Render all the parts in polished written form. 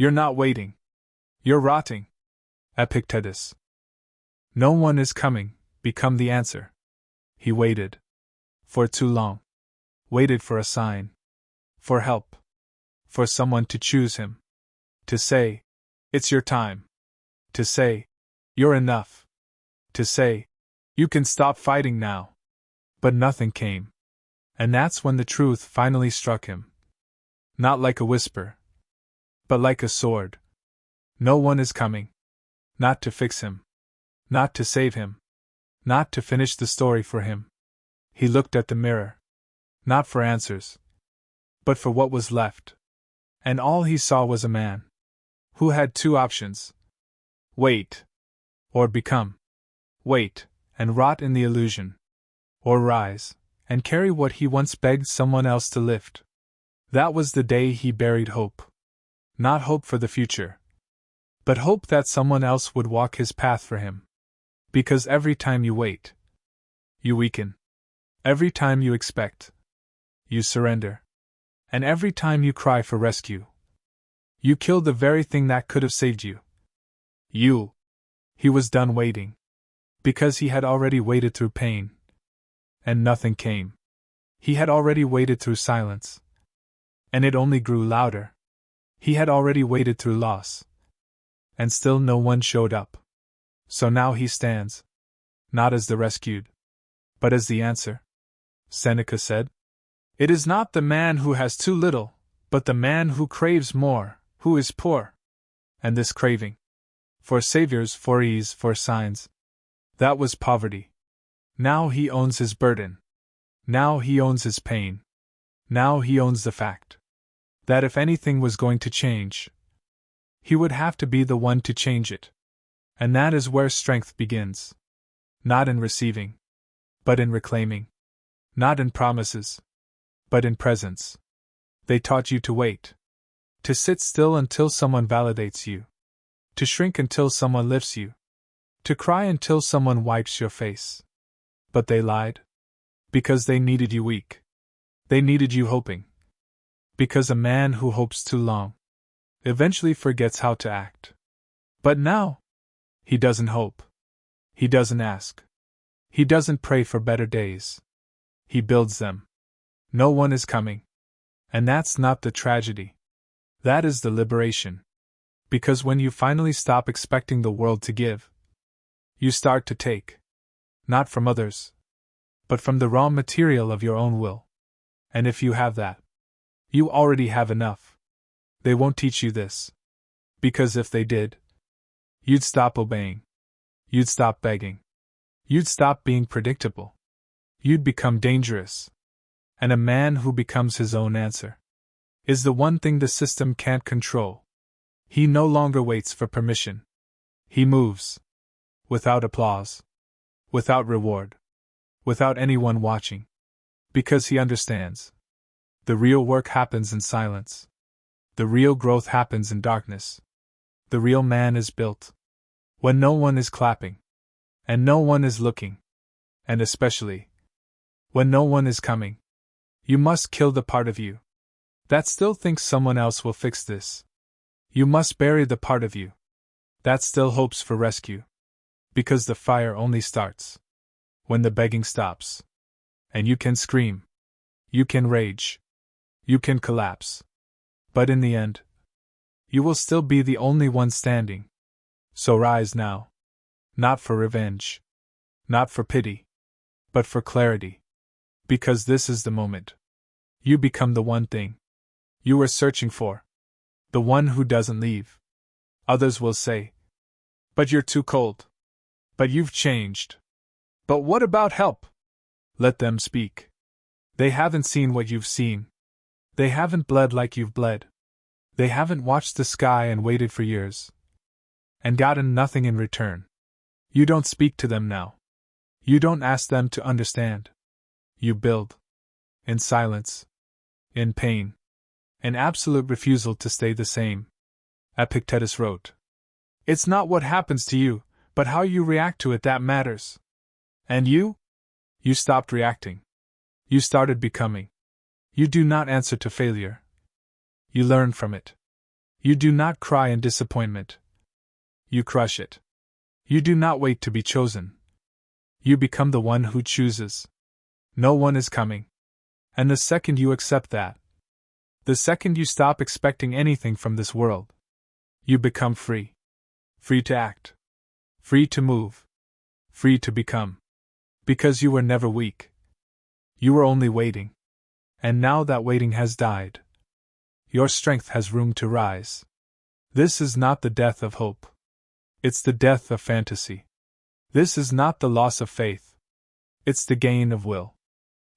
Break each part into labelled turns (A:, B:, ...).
A: You're not waiting. You're rotting. Epictetus. No one is coming, become the answer. He waited. For too long. Waited for a sign. For help. For someone to choose him. To say, it's your time. To say, you're enough. To say, you can stop fighting now. But nothing came. And that's when the truth finally struck him. Not like a whisper, but like a sword. No one is coming. Not to fix him. Not to save him. Not to finish the story for him. He looked at the mirror. Not for answers, but for what was left. And all he saw was a man who had two options: wait, or become. Wait, and rot in the illusion. Or rise, and carry what he once begged someone else to lift. That was the day he buried hope. Not hope for the future, but hope that someone else would walk his path for him. Because every time you wait, you weaken. Every time you expect, you surrender. And every time you cry for rescue, you kill the very thing that could have saved you. He was done waiting. Because he had already waited through pain. And nothing came. He had already waited through silence. And it only grew louder. He had already waited through loss. And still no one showed up. So now he stands. Not as the rescued, but as the answer. Seneca said, "It is not the man who has too little, but the man who craves more, who is poor." And this craving, for saviors, for ease, for signs, that was poverty. Now he owns his burden. Now he owns his pain. Now he owns the fact that if anything was going to change, he would have to be the one to change it. And that is where strength begins. Not in receiving, but in reclaiming. Not in promises, but in presence. They taught you to wait. To sit still until someone validates you. To shrink until someone lifts you. To cry until someone wipes your face. But they lied. Because they needed you weak. They needed you hoping. Because a man who hopes too long eventually forgets how to act. But now, he doesn't hope. He doesn't ask. He doesn't pray for better days. He builds them. No one is coming. And that's not the tragedy. That is the liberation. Because when you finally stop expecting the world to give, you start to take. Not from others, but from the raw material of your own will. And if you have that, you already have enough. They won't teach you this. Because if they did, you'd stop obeying. You'd stop begging. You'd stop being predictable. You'd become dangerous. And a man who becomes his own answer is the one thing the system can't control. He no longer waits for permission. He moves. Without applause. Without reward. Without anyone watching. Because he understands. The real work happens in silence. The real growth happens in darkness. The real man is built when no one is clapping. And no one is looking. And especially when no one is coming. You must kill the part of you that still thinks someone else will fix this. You must bury the part of you that still hopes for rescue. Because the fire only starts when the begging stops. And you can scream. You can rage. You can collapse. But in the end, you will still be the only one standing. So rise now. Not for revenge. Not for pity. But for clarity. Because this is the moment. You become the one thing you were searching for. The one who doesn't leave. Others will say, "But you're too cold. But you've changed. But what about help?" Let them speak. They haven't seen what you've seen. They haven't bled like you've bled. They haven't watched the sky and waited for years. And gotten nothing in return. You don't speak to them now. You don't ask them to understand. You build. In silence. In pain. In absolute refusal to stay the same. Epictetus wrote, "It's not what happens to you, but how you react to it that matters." And you? You stopped reacting. You started becoming. You do not answer to failure. You learn from it. You do not cry in disappointment. You crush it. You do not wait to be chosen. You become the one who chooses. No one is coming. And the second you accept that, the second you stop expecting anything from this world, you become free. Free to act. Free to move. Free to become. Because you were never weak. You were only waiting. And now that waiting has died, your strength has room to rise. This is not the death of hope. It's the death of fantasy. This is not the loss of faith. It's the gain of will.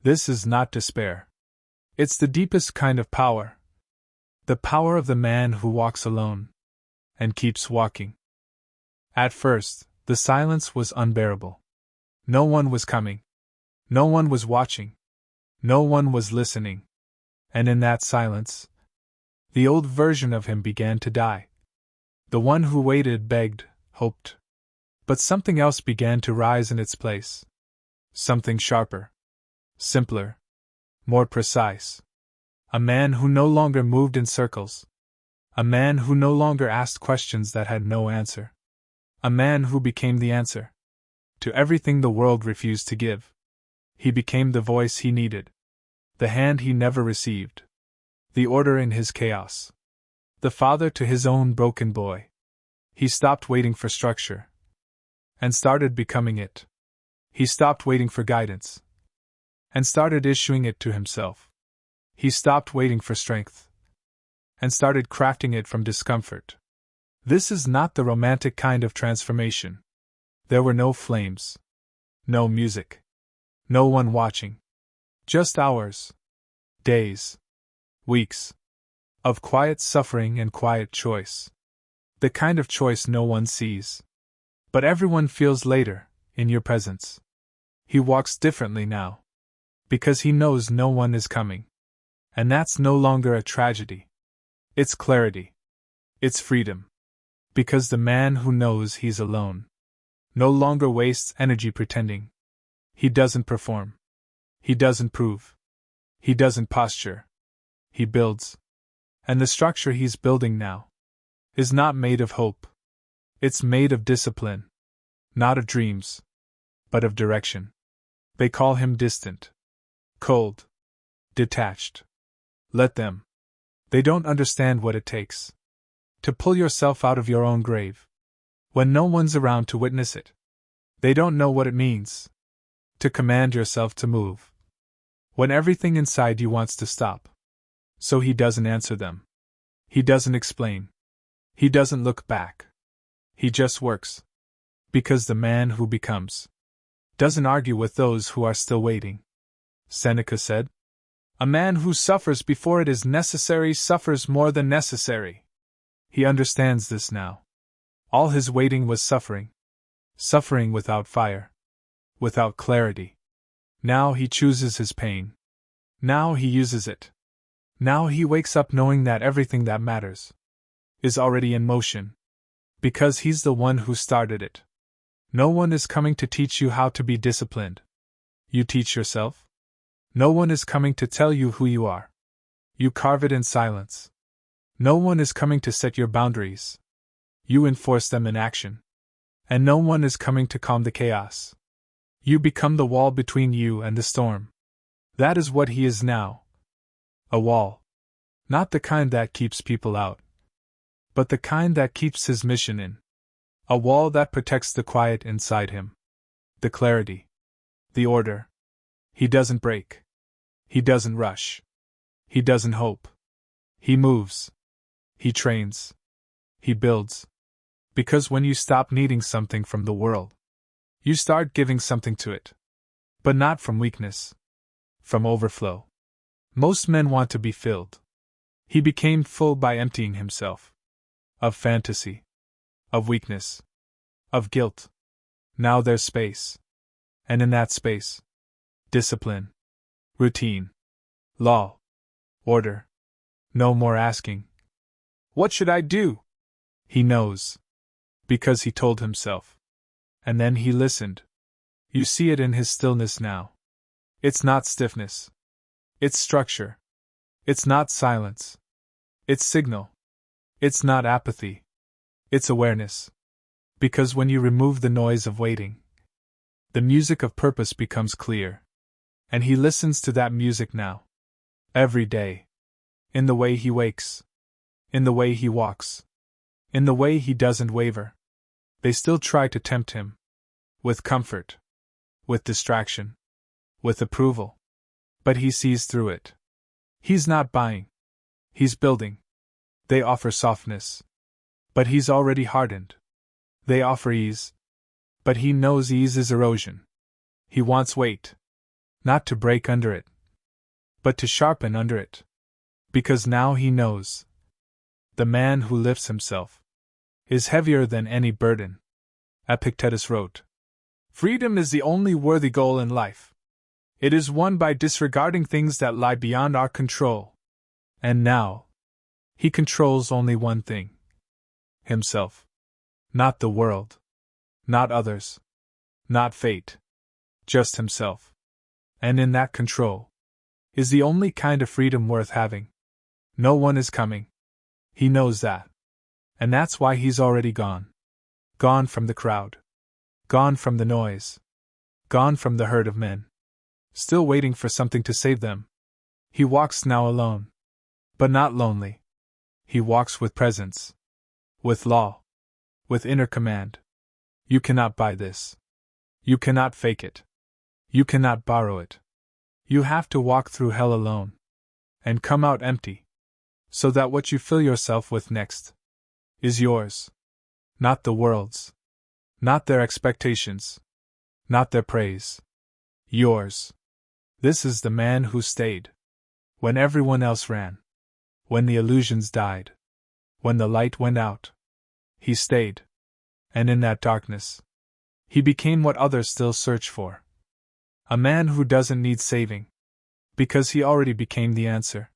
A: This is not despair. It's the deepest kind of power. The power of the man who walks alone and keeps walking. At first, the silence was unbearable. No one was coming. No one was watching. No one was listening. And in that silence, the old version of him began to die. The one who waited, begged, hoped. But something else began to rise in its place. Something sharper. Simpler. More precise. A man who no longer moved in circles. A man who no longer asked questions that had no answer. A man who became the answer to everything the world refused to give. He became the voice he needed, the hand he never received, the order in his chaos, the father to his own broken boy. He stopped waiting for structure and started becoming it. He stopped waiting for guidance and started issuing it to himself. He stopped waiting for strength and started crafting it from discomfort. This is not the romantic kind of transformation. There were no flames, no music, no one watching. Just hours, days, weeks of quiet suffering and quiet choice. The kind of choice no one sees, but everyone feels later, in your presence. He walks differently now, because he knows no one is coming. And that's no longer a tragedy. It's clarity. It's freedom. Because the man who knows he's alone no longer wastes energy pretending. He doesn't perform. He doesn't prove. He doesn't posture. He builds. And the structure he's building now is not made of hope. It's made of discipline. Not of dreams, but of direction. They call him distant, cold, detached. Let them. They don't understand what it takes to pull yourself out of your own grave when no one's around to witness it. They don't know what it means to command yourself to move when everything inside you wants to stop. So he doesn't answer them. He doesn't explain. He doesn't look back. He just works. Because the man who becomes doesn't argue with those who are still waiting. Seneca said, "A man who suffers before it is necessary suffers more than necessary." He understands this now. All his waiting was suffering. Suffering without fire. Without clarity. Now he chooses his pain. Now he uses it. Now he wakes up knowing that everything that matters is already in motion. Because he's the one who started it. No one is coming to teach you how to be disciplined. You teach yourself. No one is coming to tell you who you are. You carve it in silence. No one is coming to set your boundaries. You enforce them in action. And no one is coming to calm the chaos. You become the wall between you and the storm. That is what he is now. A wall. Not the kind that keeps people out, but the kind that keeps his mission in. A wall that protects the quiet inside him. The clarity. The order. He doesn't break. He doesn't rush. He doesn't hope. He moves. He trains. He builds. Because when you stop needing something from the world, you start giving something to it. But not from weakness. From overflow. Most men want to be filled. He became full by emptying himself. Of fantasy. Of weakness. Of guilt. Now there's space. And in that space, discipline. Routine. Law. Order. No more asking, "What should I do?" He knows. Because he told himself. And then he listened. You see it in his stillness now. It's not stiffness. It's structure. It's not silence. It's signal. It's not apathy. It's awareness. Because when you remove the noise of waiting, the music of purpose becomes clear. And he listens to that music now. Every day. In the way he wakes. In the way he walks. In the way he doesn't waver. They still try to tempt him. With comfort. With distraction. With approval. But he sees through it. He's not buying. He's building. They offer softness. But he's already hardened. They offer ease. But he knows ease is erosion. He wants weight. Not to break under it. But to sharpen under it. Because now he knows. The man who lifts himself is heavier than any burden. Epictetus wrote, "Freedom is the only worthy goal in life. It is won by disregarding things that lie beyond our control." And now, he controls only one thing. Himself. Not the world. Not others. Not fate. Just himself. And in that control is the only kind of freedom worth having. No one is coming. He knows that. And that's why he's already gone. Gone from the crowd. Gone from the noise. Gone from the herd of men. Still waiting for something to save them. He walks now alone. But not lonely. He walks with presence. With law. With inner command. You cannot buy this. You cannot fake it. You cannot borrow it. You have to walk through hell alone. And come out empty. So that what you fill yourself with next is yours. Not the world's. Not their expectations. Not their praise. Yours. This is the man who stayed. When everyone else ran. When the illusions died. When the light went out. He stayed. And in that darkness, he became what others still search for. A man who doesn't need saving. Because he already became the answer.